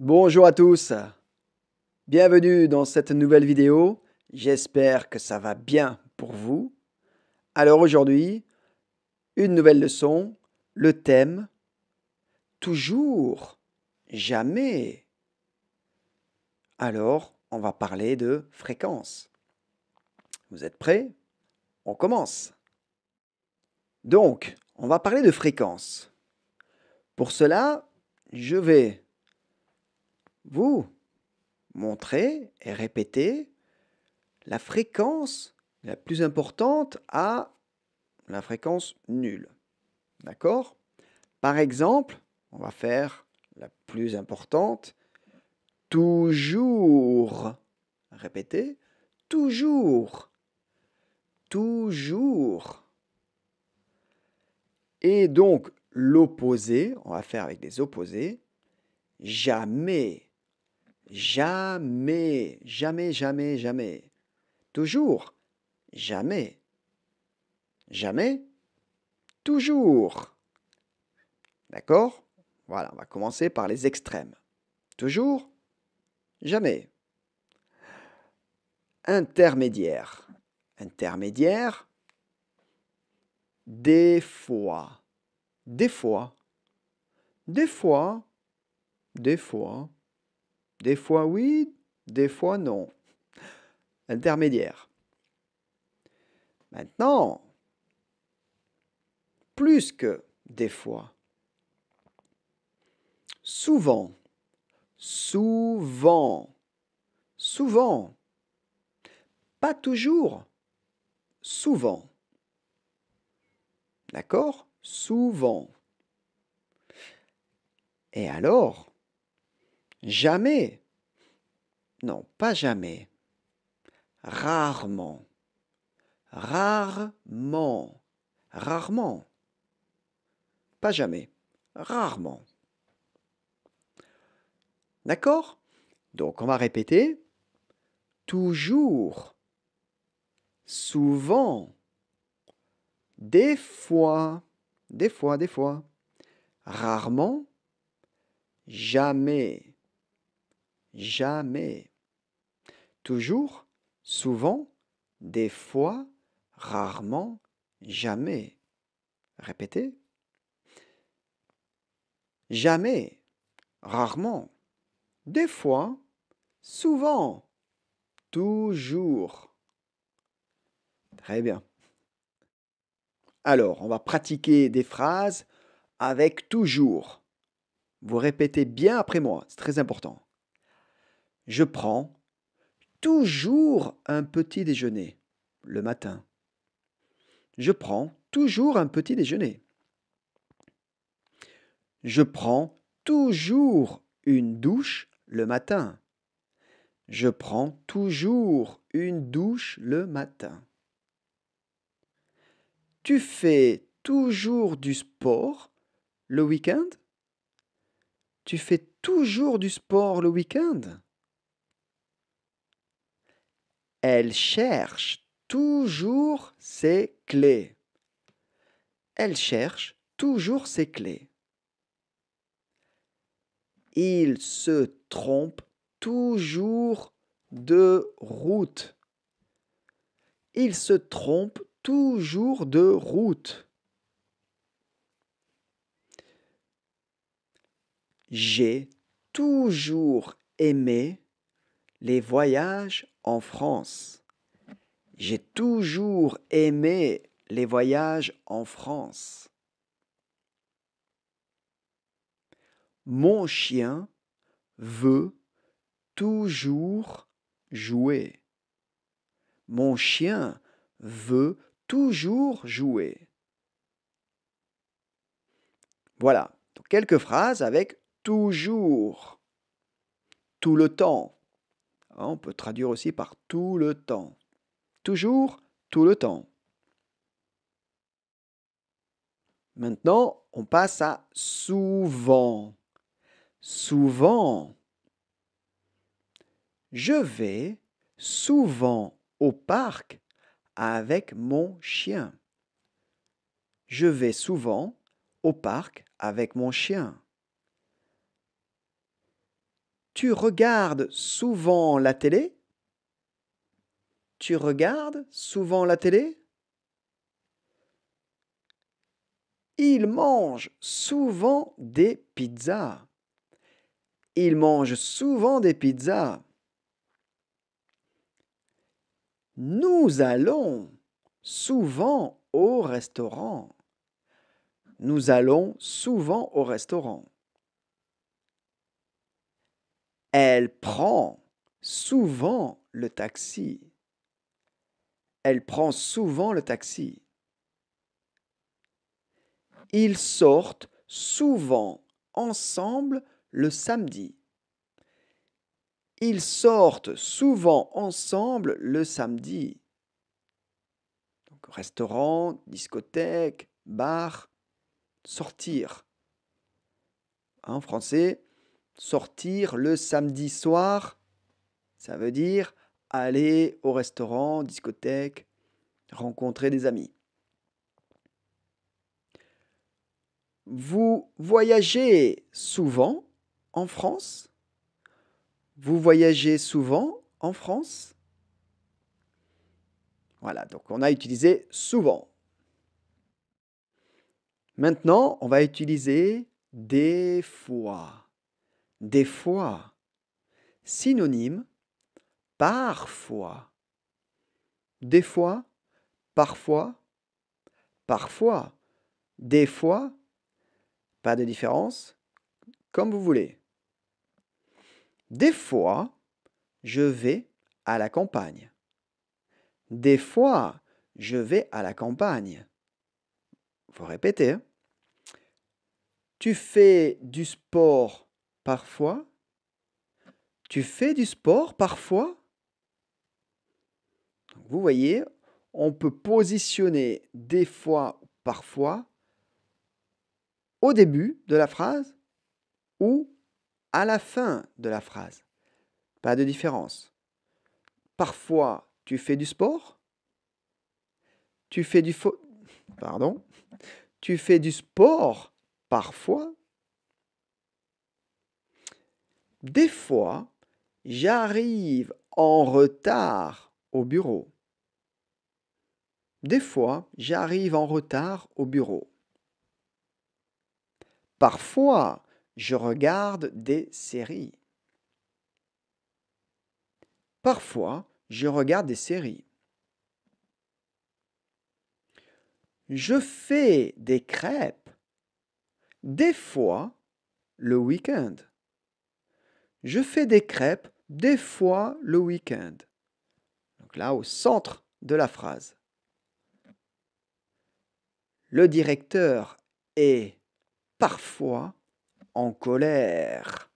Bonjour à tous, bienvenue dans cette nouvelle vidéo. J'espère que ça va bien pour vous. Alors aujourd'hui, une nouvelle leçon, le thème toujours, jamais. Alors, on va parler de fréquence. Vous êtes prêts? On commence. Donc, on va parler de fréquence. Pour cela, je vais vous montrer et répéter la fréquence la plus importante à la fréquence nulle. D'accord? Par exemple, on va faire la plus importante. Toujours. Répétez. Toujours. Toujours. Et donc, l'opposé, on va faire avec des opposés. Jamais. Jamais. Jamais, jamais, jamais. Toujours. Jamais. Jamais. Toujours. D'accord? Voilà, on va commencer par les extrêmes. Toujours. Jamais. Intermédiaire. Intermédiaire. Des fois. Des fois. Des fois. Des fois. Des fois oui, des fois non. Intermédiaire. Maintenant, plus que des fois. Souvent. Souvent. Souvent. Pas toujours. Souvent. D'accord? Souvent. Et alors? Jamais. Non, pas jamais. Rarement. Rarement. Rarement. Pas jamais. Rarement. D'accord? Donc on va répéter. Toujours. Souvent. Des fois. Des fois, des fois. Rarement. Jamais. Jamais. Toujours. Souvent. Des fois. Rarement. Jamais. Répétez. Jamais. Rarement. Des fois. Souvent. Toujours. Très bien. Alors, on va pratiquer des phrases avec toujours. Vous répétez bien après moi, c'est très important. Je prends toujours un petit déjeuner le matin. Je prends toujours un petit déjeuner. Je prends toujours une douche le matin. Je prends toujours une douche le matin. Tu fais toujours du sport le week-end? Tu fais toujours du sport le week-end? Elle cherche toujours ses clés. Elle cherche toujours ses clés. Il se trompe toujours de route. Il se trompe toujours de route. J'ai toujours aimé les voyages en France. J'ai toujours aimé les voyages en France. Mon chien veut toujours jouer. Mon chien veut toujours jouer. Voilà, donc quelques phrases avec toujours, tout le temps. On peut traduire aussi par tout le temps. Toujours, tout le temps. Maintenant, on passe à souvent. Souvent. Je vais souvent au parc avec mon chien. Je vais souvent au parc avec mon chien. Tu regardes souvent la télé? Tu regardes souvent la télé? Il mange souvent des pizzas. Il mange souvent des pizzas. Nous allons souvent au restaurant. Nous allons souvent au restaurant. Elle prend souvent le taxi. Elle prend souvent le taxi. Ils sortent souvent ensemble le samedi. Ils sortent souvent ensemble le samedi. Donc, restaurant, discothèque, bar, sortir. En français, sortir le samedi soir, ça veut dire aller au restaurant, discothèque, rencontrer des amis. Vous voyagez souvent en France? Vous voyagez souvent en France? Voilà, donc on a utilisé souvent. Maintenant, on va utiliser des fois. Des fois. Synonyme, parfois. Des fois, parfois, parfois. Des fois, pas de différence, comme vous voulez. Des fois, je vais à la campagne. Des fois, je vais à la campagne. Faut répéter, hein. Tu fais du sport parfois? Tu fais du sport parfois? Vous voyez, on peut positionner des fois ou parfois au début de la phrase ou à la fin de la phrase. Pas de différence. Parfois, tu fais du sport? Tu fais du Pardon? Tu fais du sport parfois? Des fois, j'arrive en retard au bureau. Des fois, j'arrive en retard au bureau. Parfois, je regarde des séries. Parfois, je regarde des séries. Je fais des crêpes. Des fois, le week-end. Je fais des crêpes des fois le week-end. Donc là, au centre de la phrase. Le directeur est parfois en colère.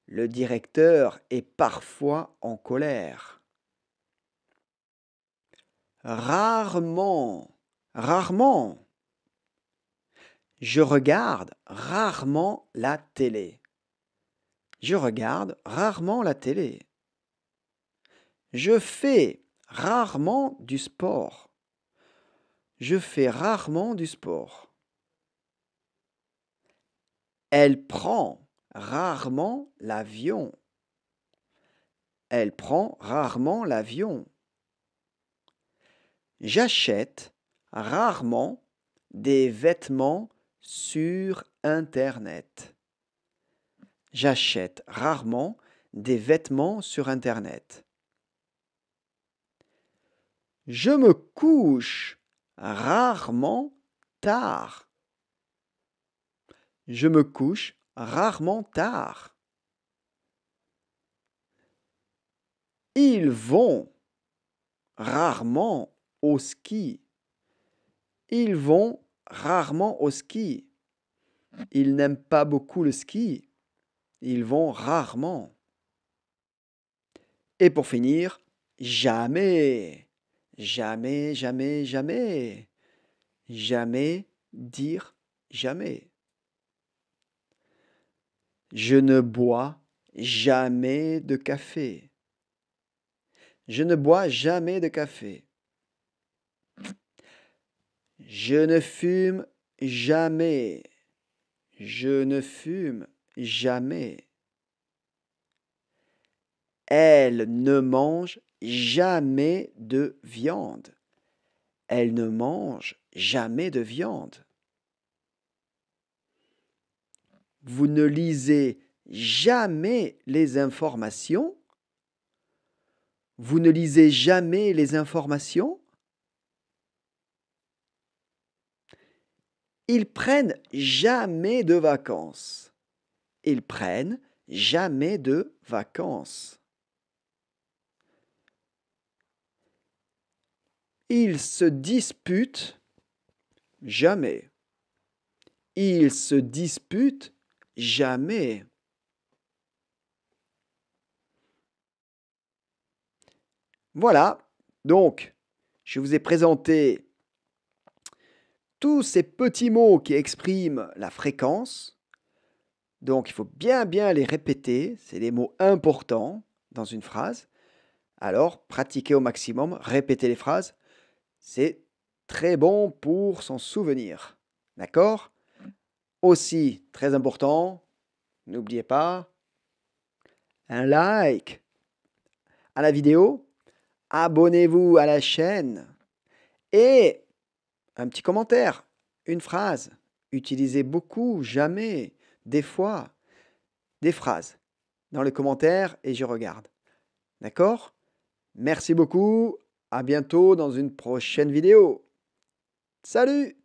Le directeur est parfois en colère. Rarement, rarement. Je regarde rarement la télé. Je regarde rarement la télé. Je fais rarement du sport. Je fais rarement du sport. Elle prend rarement l'avion. Elle prend rarement l'avion. J'achète rarement des vêtements sur Internet. J'achète rarement des vêtements sur Internet. Je me couche rarement tard. Je me couche rarement tard. Ils vont rarement au ski. Ils vont rarement au ski. Ils n'aiment pas beaucoup le ski. Ils vont rarement. Et pour finir, jamais. Jamais, jamais, jamais. Jamais dire jamais. Je ne bois jamais de café. Je ne bois jamais de café. Je ne fume jamais. Je ne fume jamais. Elle ne mange jamais de viande. Elle ne mange jamais de viande. Vous ne lisez jamais les informations? Vous ne lisez jamais les informations? Ils prennent jamais de vacances. Ils prennent jamais de vacances. Ils se disputent jamais. Ils se disputent jamais. Voilà, donc je vous ai présenté tous ces petits mots qui expriment la fréquence. Donc il faut bien les répéter, c'est des mots importants dans une phrase. Alors pratiquez au maximum, répétez les phrases, c'est très bon pour s'en souvenir. D'accord? Aussi, très important, n'oubliez pas, un like à la vidéo, abonnez-vous à la chaîne et un petit commentaire, une phrase. Utilisez beaucoup, jamais, des fois, des phrases dans les commentaires et je regarde. D'accord? Merci beaucoup, à bientôt dans une prochaine vidéo. Salut!